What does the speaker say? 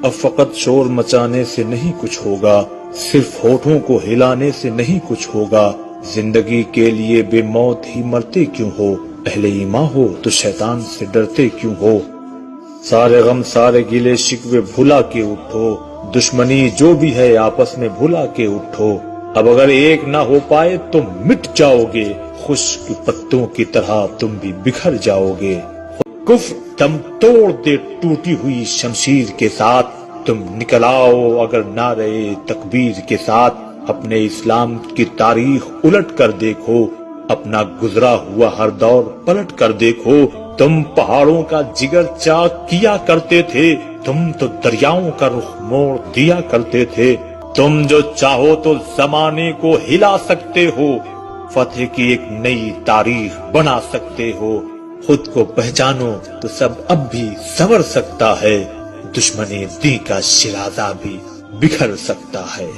اب فقط شور مچانے سے نہیں کچھ ہوگا، صرف ہونٹوں کو ہلانے سے نہیں کچھ ہوگا۔ زندگی کے لیے بے موت ہی مرتے کیوں ہو، اہل ایمان ہو تو شیطان سے ڈرتے کیوں ہو۔ سارے غم سارے گلے شکوے بھلا کے اٹھو، دشمنی جو بھی ہے آپس میں بھلا کے اٹھو۔ اب اگر ایک نہ ہو پائے تم مٹ جاؤ گے، خشک پتوں کی طرح تم بھی بکھر جاؤ گے۔ کفر دم توڑ دے ٹوٹی ہوئی شمشیر کے ساتھ، تم نکل آؤ اگر نعرے تکبیر کے ساتھ۔ اپنے اسلام کی تاریخ الٹ کر دیکھو، اپنا گزرا ہوا ہر دور پلٹ کر دیکھو۔ تم پہاڑوں کا جگر چاک کیا کرتے تھے، تم تو دریاؤں کا رخ موڑ دیا کرتے تھے۔ تم جو چاہو تو زمانے کو ہلا سکتے ہو، فتح کی ایک نئی تاریخ بنا سکتے ہو۔ خود کو پہچانو تو سب اب بھی سنور سکتا ہے، دشمن دین کا شیرازہ بھی بکھر سکتا ہے۔